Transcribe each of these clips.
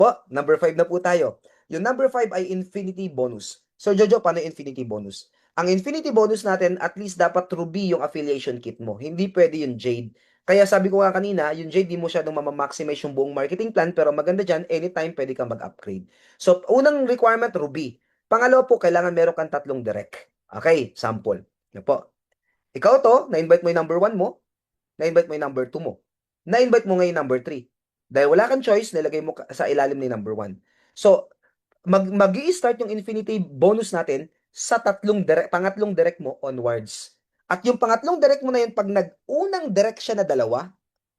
Po, number 5 na po tayo. Yung number 5 ay infinity bonus. So, Jojo, paano infinity bonus? Ang infinity bonus natin, at least dapat Ruby yung affiliation kit mo. Hindi pwede yung Jade. Kaya sabi ko nga kanina, yung Jade di mo masyadong mamamaximize yung buong marketing plan, pero maganda dyan, anytime pwede kang mag-upgrade. So, unang requirement, Ruby. Pangalawa po, kailangan meron kang tatlong direct. Okay, sample. Yan po. Ikaw to, na-invite mo yung number 1 mo, na-invite mo yung number 2 mo. Na-invite mo ngayon number 3. Dahil wala kang choice, nilagay mo sa ilalim ni number 1. So, mag-i-start yung infinity bonus natin sa pangatlong direct mo onwards. At yung pangatlong direct mo na yun, pag nag-unang direct siya na dalawa,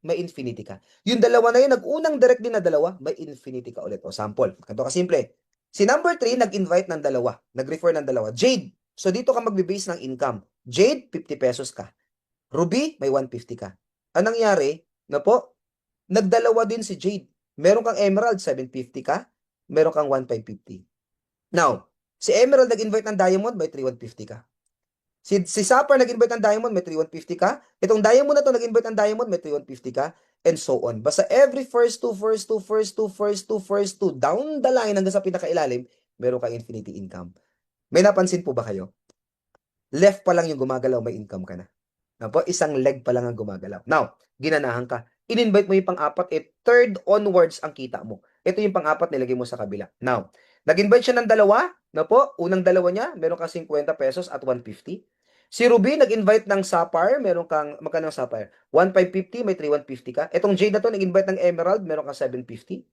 may infinity ka. Yung dalawa na yun, nag-unang direct din na dalawa, may infinity ka ulit. O sample, ganito kasimple. Si number 3, nag-invite ng dalawa, nag-refer ng dalawa. Jade, so dito ka magbe-base ng income. Jade, 50 pesos ka. Ruby, may 150 ka. Anong nangyari? Na po, nagdalawa din si Jade. Meron kang Emerald, 750 ka. Meron kang 1,550. Now, si Emerald nag-invite ng Diamond, may 3,150 ka. Si Sapphire nag-invite ng Diamond, may 3,150 ka. Itong Diamond na to nag-invite ng Diamond, may 3,150 ka. And so on. Basta every first two, down the line hanggang sa pinakailalim, meron kang infinity income. May napansin po ba kayo? Left pa lang yung gumagalaw, may income ka na. Napo, isang leg pa lang ang gumagalaw. Now, ginanahan ka. In-invite mo yung pang-apat, third onwards ang kita mo. Ito yung pang-apat, nilagay mo sa kabila. Now, nag-invite siya ng dalawa. Napo, unang dalawa niya, meron kang 50 pesos at 150. Si Ruby, nag-invite ng Sapphire, meron kang, magkano ng Sapphire? 1,550, may 3,150 ka. Itong Jade na to, nag-invite ng Emerald, meron kang 750.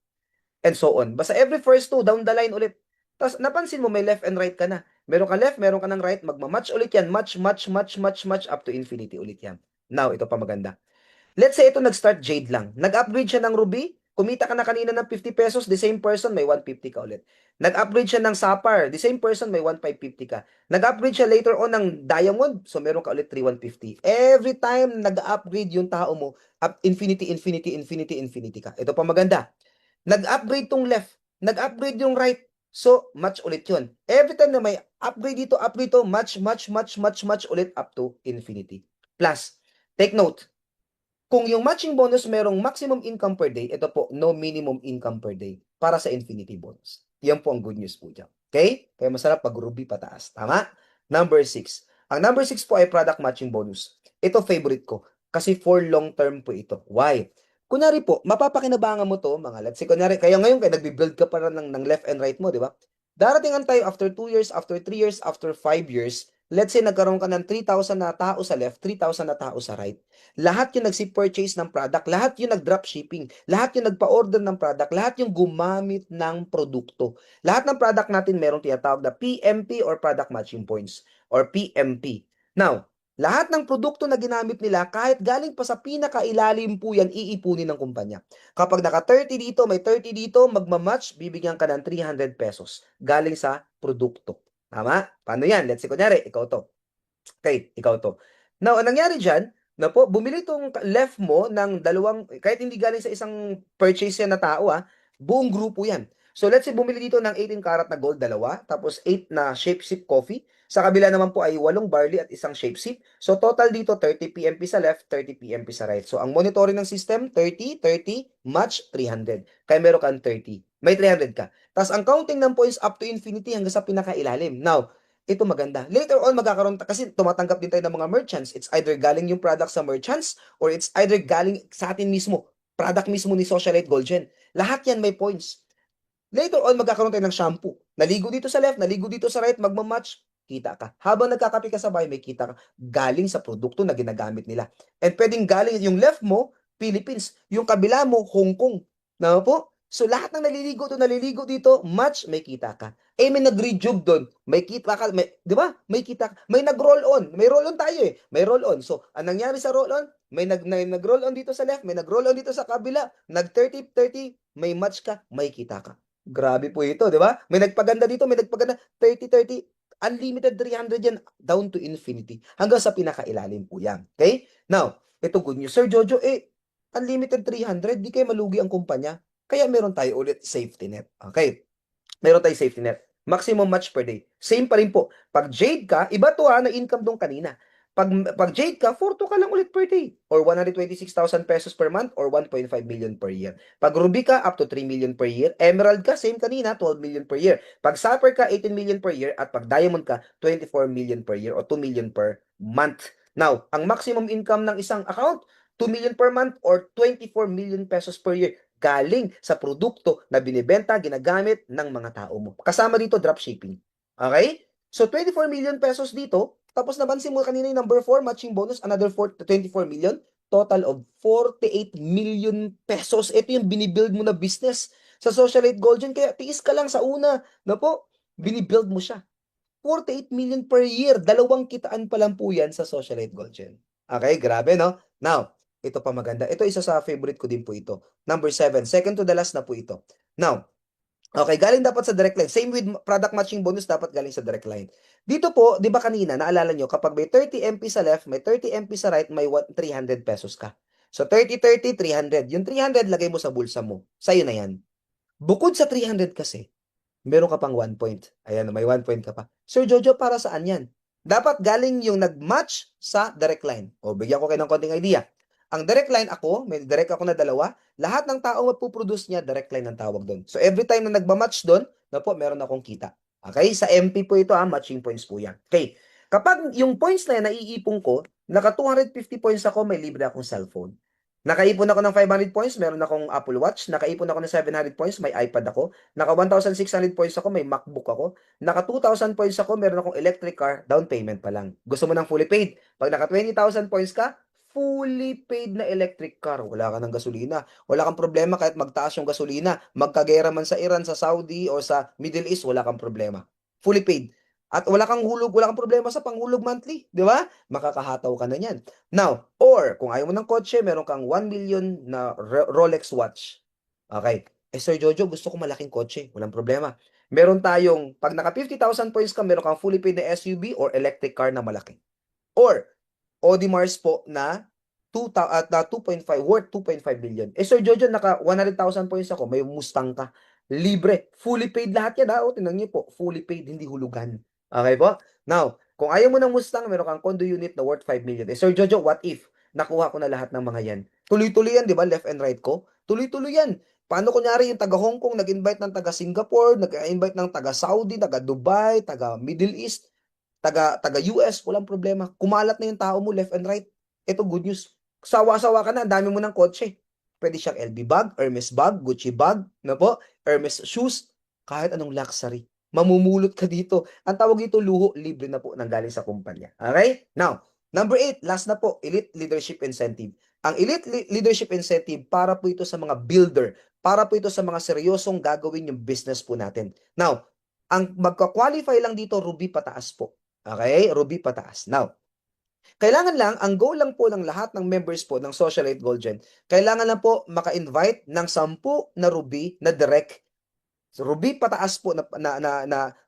And so on. Basta every first two, down the line ulit. Tapos, napansin mo, may left and right ka na. Meron ka left, meron ka ng right, magmamatch ulit yan. Match up to infinity ulit yan. Now, ito pa maganda. Let's say ito nag-start Jade lang. Nag-upgrade siya ng Ruby, kumita ka na kanina ng 50 pesos, the same person may 150 ka ulit. Nag-upgrade siya ng Sapphire, the same person may 1,550 ka. Nag-upgrade siya later on ng Diamond, so meron ka ulit 3,150. Every time nag-upgrade yung tao mo, up infinity ka. Ito pa maganda. Nag-upgrade tong left, nag-upgrade yung right, so match ulit yun. Every time na may upgrade dito, match ulit up to infinity. Plus, take note, kung yung matching bonus merong maximum income per day, ito po, no minimum income per day para sa infinity bonus. Yan po ang good news po dyan. Okay? Kaya masarap pag Ruby pataas. Tama? Number 6. Ang number 6 po ay product matching bonus. Ito favorite ko kasi for long term po ito. Why? Kunyari po, mapapakinabangan mo to, mga let's say, kunyari, kaya ngayon, kaya nagbi-build ka pa ng left and right mo, di ba? Daratingan tayo after 2 years, after 3 years, after 5 years, let's say nagkaroon ka ng 3,000 na tao sa left, 3,000 na tao sa right. Lahat yung nagsi-purchase ng product, lahat yung nag-drop shipping, lahat yung nagpa-order ng product, lahat yung gumamit ng produkto. Lahat ng product natin merong tinatawag na PMP or Product Matching Points or PMP. Now, lahat ng produkto na ginamit nila, kahit galing pa sa pinakailalim po yan, iipunin ng kumpanya. Kapag naka 30 dito, may 30 dito, magmamatch, bibigyan ka ng 300 pesos galing sa produkto. Tama? Paano yan? Let's say, kunyari, ikaw to. Okay, ikaw to. Now, anong nangyari dyan, na po, bumili tong left mo ng dalawang, kahit hindi galing sa isang purchase yan na tao, buong grupo yan. So, let's say, bumili dito ng 18 karat na gold, dalawa, tapos 8 na shape sip coffee. Sa kabila naman po ay 8 barley at isang shape sip. So, total dito, 30 PMP sa left, 30 PMP sa right. So, ang monitoring ng system, 30, match, 300. Kaya meron kang 30. May 300 ka. Tapos, ang counting ng points up to infinity hanggang sa pinakailalim. Now, ito maganda. Later on, magkakaroon, kasi tumatanggap din tayo ng mga merchants. It's either galing yung product sa merchants or it's either galing sa atin mismo. Product mismo ni Socialite Gold Gen. Lahat yan may points. Later on, magkakaroon tayo ng shampoo. Naligo dito sa left, naligo dito sa right, magmamatch, kita ka. Habang nagkakape ka sa bahay, may kita ka galing sa produkto na ginagamit nila. And pwedeng galing, yung left mo, Philippines. Yung kabila mo, Hong Kong. Na po? So, lahat ng naliligo dito, match, may kita ka. Eh, may nag-rejuve doon. May kita ka, di ba? May kita ka. May nag-roll on. May roll on tayo eh. May roll on. So, ang nangyari sa roll on, may nag-roll on dito sa left, may nag-roll on dito sa kabila, nag-30, may match ka, may kita ka. Grabe po ito, di ba? May nagpaganda dito, may nagpaganda, 30, unlimited 300 yan, down to infinity. Hanggang sa pinakailalim po yan. Okay? Now, ito good news. Sir Jojo, unlimited 300, di kayo malugi ang kumpanya. Kaya meron tayo ulit safety net. Okay? Meron tayo safety net. Maximum match per day. Same pa rin po. Pag Jade ka, iba to na income doon kanina. Pag Jade ka, 4 ka lang ulit per day. Or 126,000 pesos per month or 1.5 million per year. Pag Ruby ka, up to 3 million per year. Emerald ka, same kanina, 12 million per year. Pag Sapphire ka, 18 million per year. At pag Diamond ka, 24 million per year o 2 million per month. Now, ang maximum income ng isang account, 2 million per month or 24 million pesos per year galing sa produkto na binibenta, ginagamit ng mga tao mo. Kasama dito, dropshipping. Okay? So, 24 million pesos dito. Tapos nabansin mo kanina yung number 4, matching bonus, another 24 million. Total of 48 million pesos. Ito yung binibuild mo na business sa Socialite Gold Gen. Kaya tiis ka lang sa una. Na po, binibuild mo siya. 48 million per year. Dalawang kitaan pa lang po yan sa Socialite Gold Gen. Okay, grabe, no? Now, ito pa maganda. Ito isa sa favorite ko din po ito. Number 7. Second to the last na po ito. Now, okay, galing dapat sa direct line. Same with product matching bonus, dapat galing sa direct line. Dito po, di ba kanina, naalala nyo, kapag may 30 MP sa left, may 30 MP sa right, may 300 pesos ka. So, 30, 30, 300. Yung 300, lagay mo sa bulsa mo. Sa'yo na yan. Bukod sa 300 kasi, meron ka pang 1 point. Ayan, may 1 point ka pa. Sir Jojo, para saan yan? Dapat galing yung nag-match sa direct line. O, bigyan ko kayo ng konting idea. Ang direct line ako, may direct ako na dalawa, lahat ng tao mapuproduce niya, direct line ang tawag doon. So, every time na nagmamatch doon, na po, meron akong kita. Okay? Sa MP po ito, matching points po yan. Okay. Kapag yung points na yan, naiipon ko, naka 250 points ako, may libre akong cellphone. Nakaipon ako ng 500 points, meron akong Apple Watch. Nakaipon ako ng 700 points, may iPad ako. Naka 1,600 points ako, may MacBook ako. Naka 2,000 points ako, meron akong electric car, down payment pa lang. Gusto mo ng fully paid? Pag naka 20,000 points ka, fully paid na electric car. Wala ka ng gasolina. Wala kang problema kahit magtaas yung gasolina. Magkagera man sa Iran, sa Saudi, o sa Middle East, wala kang problema. Fully paid. At wala kang hulog, wala kang problema sa panghulog monthly. Di ba? Makakahataw ka na yan. Now, or kung ayaw mo ng kotse, meron kang 1 million na Rolex watch. Okay. Sir Jojo, gusto ko malaking kotse. Walang problema. Meron tayong, pag naka 50,000 points ka, meron kang fully paid na SUV or electric car na malaki. Or, Audemars po na 2.5, worth 2.5 billion. Sir Jojo, naka 100,000 points ako, may Mustang ka. Libre. Fully paid lahat yan. O, tingnan niyo po. Fully paid, hindi hulugan. Okay po? Now, kung ayaw mo ng Mustang, meron kang condo unit na worth 5 million. Sir Jojo, what if? Nakuha ko na lahat ng mga yan. Tuloy-tuloy yan, di ba? Left and right ko. Tuloy-tuloy yan. Paano kunyari yung taga Hong Kong, nag-invite ng taga Singapore, nag-invite ng taga Saudi, taga Dubai, taga Middle East, taga US, walang problema. Kumalat na yung tao mo left and right. Ito good news. Sawa-sawa ka na, ang dami mo ng kotse. Pwede siyang LV bag, Hermes bag, Gucci bag, na po, Hermes shoes, kahit anong luxury. Mamumulot ka dito. Ang tawag dito luho, libre na po nang galing sa kumpanya. Okay? Now, number 8, last na po, Elite Leadership Incentive. Ang Elite Leadership Incentive, para po ito sa mga builder, para po ito sa mga seryosong gagawin yung business po natin. Now, ang magka-qualify lang dito, Ruby pataas po. Okay? Ruby pataas. Now, kailangan lang, ang goal lang po ng lahat ng members po ng Socialite Gold Gen, kailangan lang po maka-invite ng 10 na Ruby na direct. So, Ruby pataas po na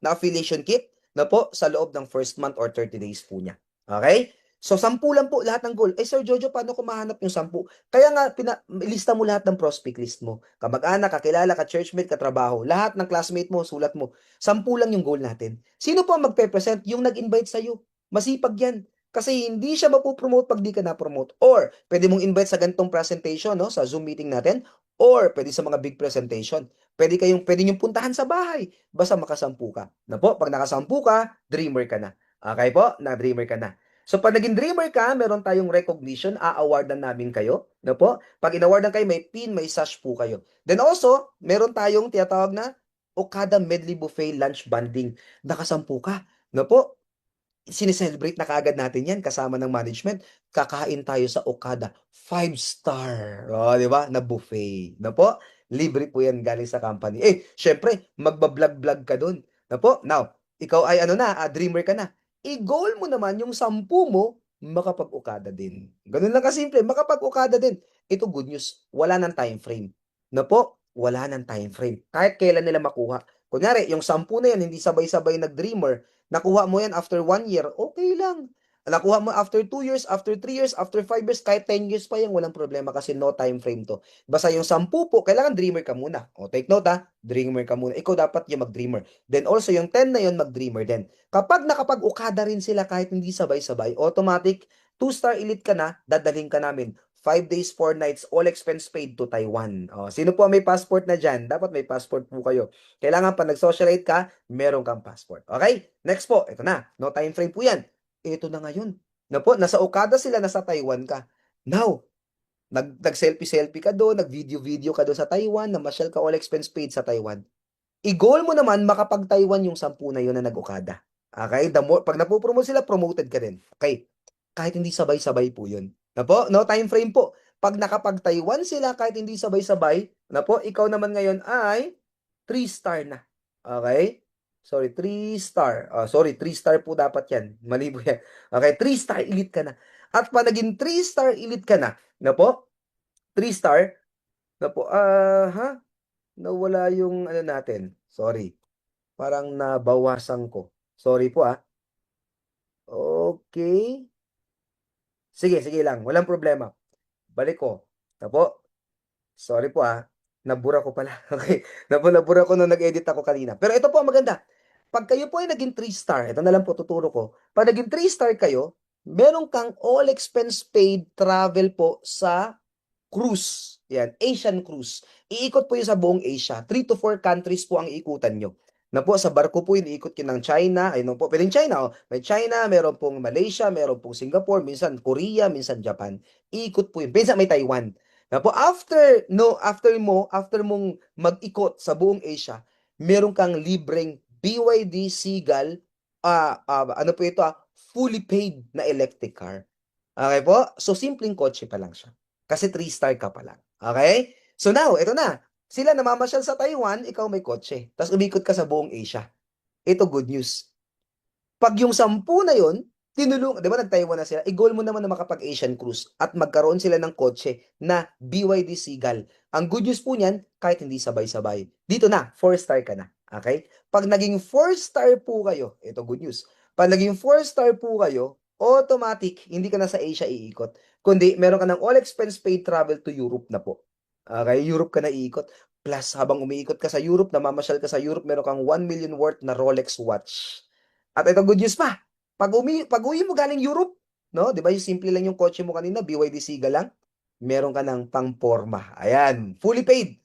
affiliation kit na po sa loob ng first month or 30 days po niya. Okay? So, 10 lang po lahat ng goal. Sir Jojo, paano ko mahanap yung 10? Kaya nga, lista mo lahat ng prospect list mo. Kamag-anak, kakilala, ka-churchmate, katrabaho. Lahat ng classmate mo, sulat mo. 10 lang yung goal natin. Sino po ang magpe-present? Yung nag-invite sa'yo. Masipag yan. Kasi hindi siya mapupromote pag di ka na-promote. Or, pwede mong invite sa ganitong presentation, no, sa Zoom meeting natin. Or, pwede sa mga big presentation. Pwede niyong puntahan sa bahay. Basta makasampu ka. Na po, pag nakasampu ka, dreamer ka na. Okay po? Na-dreamer ka na. So, pag naging dreamer ka, meron tayong recognition, a-awardan namin kayo. Na po? Pag in-awardan kayo, may pin, may sash po kayo. Then also, meron tayong tinatawag na Okada Medley Buffet Lunch Banding. Nakasampu ka. Na po? Sineselebrate na kaagad natin yan kasama ng management. Kakain tayo sa Okada. 5-star. O, di ba? Na buffet. Na po? Libre po yan galing sa company. Syempre, magbablog-vlog ka dun. Na po? Now, ikaw ay dreamer ka na. I-goal mo naman yung 10 mo, makapag-Okada din. Ganun lang kasimple, makapag-Okada din. Ito good news, wala nang time frame. Na po? Wala nang time frame. Kahit kailan nila makuha. Kunyari, yung 10 na yan, hindi sabay-sabay nag-dreamer, nakuha mo yan after 1 year, okay lang. Nakuha mo after 2 years, after 3 years, after 5 years, kahit 10 years pa yan, walang problema kasi no time frame to. Basta yung 10 po, kailangan dreamer ka muna. O, take note ha, dreamer ka muna. Ikaw dapat yung mag-dreamer. Then also, yung 10 na yun, mag-dreamer din. Kapag nakapag-ukada rin sila kahit hindi sabay-sabay, automatic, 2-star elite ka na, dadalhin ka namin. 5 days, 4 nights, all expense paid to Taiwan. O, sino po may passport na dyan? Dapat may passport po kayo. Kailangan pa nag-socialite ka, meron kang passport. Okay? Next po, ito na. No time frame po yan. Ito na ngayon. Na po, nasa Okada sila, nasa Taiwan ka. Now, nag-selfie-selfie ka doon, nag-video-video ka doon sa Taiwan, namasyal ka all expense paid sa Taiwan. I-goal mo naman makapag-Taiwan yung 10 na yun na nag-Okada. Okay? Pag napopromote sila, promoted ka din. Okay? Kahit hindi sabay-sabay po yun. Na po, no time frame po. Pag nakapag-Taiwan sila, kahit hindi sabay-sabay, na po, ikaw naman ngayon ay 3-star na. Okay? Sorry, 3-star. Sorry, 3-star po dapat yan. Mali po yan. Okay, 3-star elite ka na. At pa naging 3-star elite ka na po, 3-star, na po, nawala yung ano natin. Sorry. Parang nabawasan ko. Sorry po Okay. Sige, sige lang. Walang problema. Balik ko. Na po, sorry po nabura ko pala. Okay. Nabura ko nung nag-edit ako kanina. Pero ito po ang maganda. Pag kayo po ay naging 3-star, ito na lang po tuturo ko. Pag naging 3-star kayo, meron kang all expense paid travel po sa cruise. Yan, Asian cruise. Iikot po yun sa buong Asia. 3 to 4 countries po ang iikutan nyo. Na po, sa barko po yun, iikot yun ng China. Ayun po, pwedeng China. May China, meron pong Malaysia, meron pong Singapore, minsan Korea, minsan Japan. Iikot po yun. Minsan may Taiwan. Na po, after mong mag-ikot sa buong Asia, meron kang libreng BYD Seagull, ano po ito fully paid na electric car. Okay po? So, simpleng kotse pa lang siya. Kasi 3-star ka pa lang. Okay? So now, ito na. Sila namamasyal sa Taiwan, ikaw may kotse. Tapos umikot ka sa buong Asia. Ito good news. Pag yung 10 na yon, di ba nag-Taiwan na sila, i-goal mo naman na makapag-Asian cruise at magkaroon sila ng kotse na BYD Seagull. Ang good news po niyan, kahit hindi sabay-sabay. Dito na, 4-star ka na. Okay? Pag naging 4-star po kayo, ito good news. Pag naging 4-star po kayo, automatic, hindi ka na sa Asia iikot. Kundi, meron ka ng all expense paid travel to Europe na po. Okay? Europe ka na iikot. Plus, habang umiikot ka sa Europe, namamasyal ka sa Europe, meron kang 1 million worth na Rolex watch. At ito good news pa. Pag-uwi mo galing Europe, no? 'Di ba yung simple lang yung kotse mo kanina, BYD Siga lang. Meron ka ng pang-porma. Ayan, fully paid.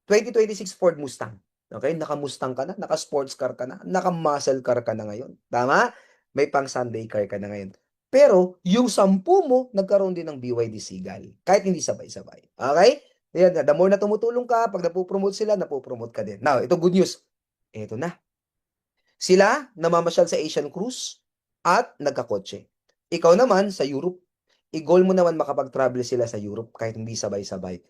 2026 Ford Mustang. Okay, naka-Mustang ka na, naka-sports car ka na, naka-muscle car ka na ngayon. Tama? May pang-Sunday car ka na ngayon. Pero, yung 10 mo, nagkaroon din ng BYD Seagull. Kahit hindi sabay-sabay. Okay? Yan, the more na tumutulong ka, pag napopromote sila, napopromote ka din. Now, ito good news. Ito na. Sila namamasyal sa Asian cruise at nagkakotse. Ikaw naman sa Europe, i-goal mo naman makapag-travel sila sa Europe kahit hindi sabay-sabay.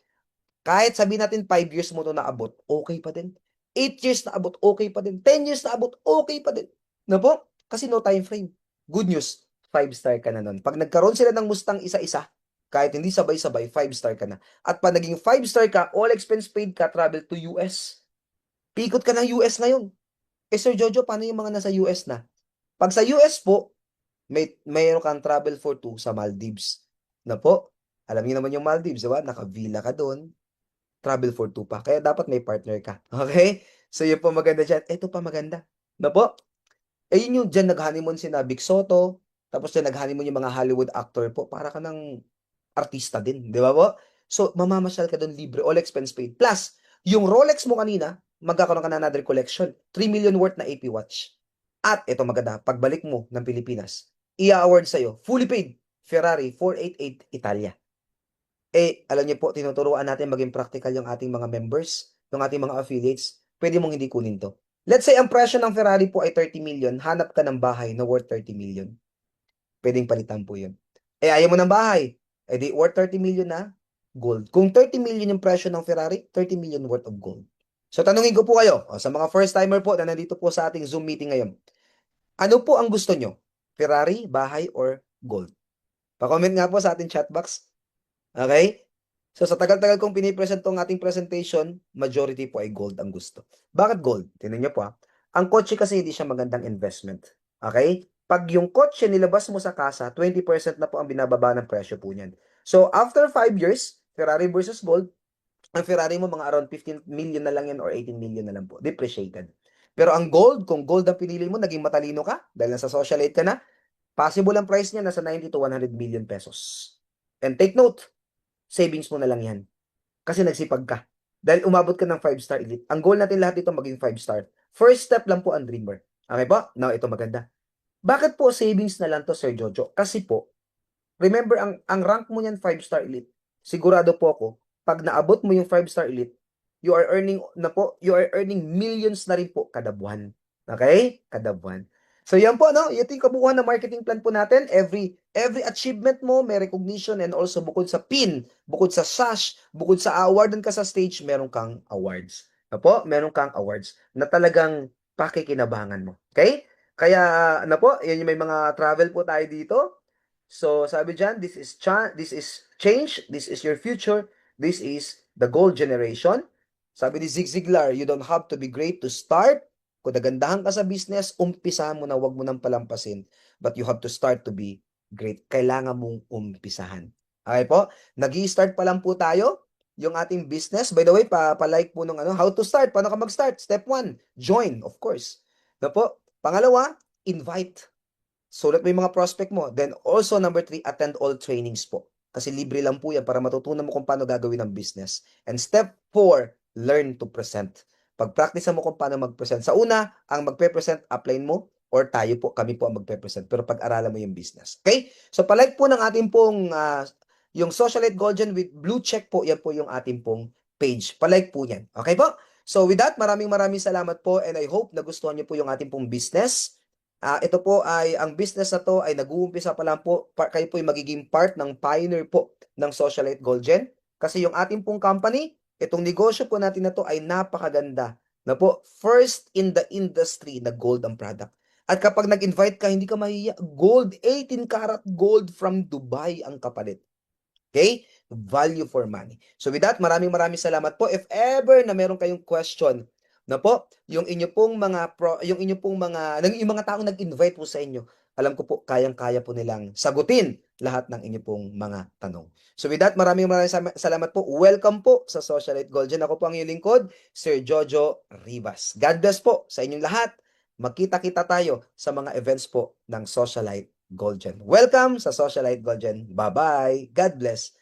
Kahit sabihin natin 5 years mo to naabot, okay pa din. 8 years na abot, okay pa din. 10 years na abot, okay pa din. Na po? Kasi no time frame. Good news, 5-star ka na nun. Pag nagkaroon sila ng Mustang isa-isa, kahit hindi sabay-sabay, 5-star ka na. At pag naging 5-star ka, all expense paid ka, travel to US. Pikot ka ng US ngayon. Sir Jojo, paano yung mga nasa US na? Pag sa US po, mayroon kang travel for 2 sa Maldives. Na po, alam niyo naman yung Maldives, diba? Naka-villa ka doon, travel for 2 pa. Kaya dapat may partner ka. Okay? So, yun po maganda dyan. Ito pa maganda. Na po, yun yung dyan nag-honeymoon si Vic Soto, tapos dyan nag-honeymoon yung mga Hollywood actor po. Para ka ng artista din. Di ba po? So, mamamasyal ka doon libre, all expense paid. Plus, yung Rolex mo kanina, magkakaroon ka na another collection. 3 million worth na AP watch. At ito maganda, pagbalik mo ng Pilipinas, i-award sa'yo, fully paid, Ferrari 488 Italia. Alam niyo po, tinuturuan natin maging practical yung ating mga members, yung ating mga affiliates. Pwede mong hindi kunin to. Let's say, ang presyo ng Ferrari po ay 30 million, hanap ka ng bahay na worth 30 million. Pwedeng palitan po yun. Ayaw mo ng bahay, di worth 30 million na gold. Kung 30 million yung presyo ng Ferrari, 30 million worth of gold. So, tanungin ko po kayo, sa mga first-timer po na nandito po sa ating Zoom meeting ngayon, ano po ang gusto nyo? Ferrari, bahay, or gold? Pa-comment nga po sa ating chat box. Okay? So, sa tagal-tagal kong pinipresent tong ating presentation, majority po ay gold ang gusto. Bakit gold? Tingnan nyo po Ang kotse kasi hindi siya magandang investment. Okay? Pag yung kotse nilabas mo sa kasa, 20% na po ang binababa ng presyo po niyan. So, after 5 years, Ferrari versus Gold, ang Ferrari mo mga around 15 million na lang yan or 18 million na lang po, depreciated. Pero ang gold, kung gold ang pinili mo, naging matalino ka, dahil nasa socialite ka na, possible ang price niya nasa 90 to 100 million pesos. And take note, savings mo na lang yan. Kasi nagsipag ka. Dahil umabot ka ng 5-star elite. Ang goal natin lahat dito maging 5-star. First step lang po ang dreamer. Okay po? Now, ito maganda. Bakit po savings na lang to, Sir Jojo? Kasi po, remember, ang rank mo niyan 5-star elite. Sigurado po ako, pag naabot mo yung 5-star elite, you are earning millions na rin po kada buwan. Okay? Kada buwan. So yan po, no? Ito yung kabuuan ng marketing plan po natin. Every achievement mo, may recognition, and also bukod sa pin, bukod sa sash, bukod sa awardan ka sa stage, meron kang awards. Na po, meron kang awards na talagang pakikinabangan mo. Okay? Kaya, na po, yan yung may mga travel po tayo dito. So, sabi dyan, this is change, this is your future, this is the gold generation. Sabi ni Zig Ziglar, you don't have to be great to start. Kung nagandahan ka sa business, umpisahan mo na, wag mo nang palampasin. But you have to start to be great. Kailangan mong umpisahan. Okay po? Nag-i-start pa lang po tayo yung ating business. By the way, pa-like po nung how to start. Paano ka mag-start? Step 1, join, of course. Na po? Pangalawa, invite. Sulat mo yung mga prospect mo. Then also number 3, attend all trainings po. Kasi libre lang po yan para matutunan mo kung paano gagawin ang business. And step 4, learn to present. Pag-practice mo kung paano mag-present. Sa una, ang magpe-present, upline mo, or tayo po, kami po ang magpe-present. Pero pag-aralan mo yung business. Okay? So, palike po ng ating pong, yung Socialite Golden with blue check po, yan po yung ating pong page. Palike po yan. Okay po? So, with that, maraming salamat po, and I hope nagustuhan niyo po yung ating pong business. Ito po ang business na to ay nag-uumpisa pa lang po. Kayo po ay magiging part ng pioneer po ng Socialite Gold Gen. Kasi yung ating pong company, itong negosyo po natin na to ay napakaganda. Na po, first in the industry na gold ang product. At kapag nag-invite ka, hindi ka mahiya. Gold, 18 karat gold from Dubai ang kapalit. Okay? Value for money. So with that, maraming salamat po. If ever na meron kayong question na po, yung inyo pong mga yung mga taong nag-invite po sa inyo, alam ko po kayang-kaya po nilang sagutin lahat ng inyo pong mga tanong. So with that, maraming salamat po. Welcome po sa Socialite Golden. Ako po ang inyong lingkod, Sir Jojo Rivas. God bless po sa inyong lahat. Magkita-kita tayo sa mga events po ng Socialite Golden. Welcome sa Socialite Golden. Bye-bye. God bless.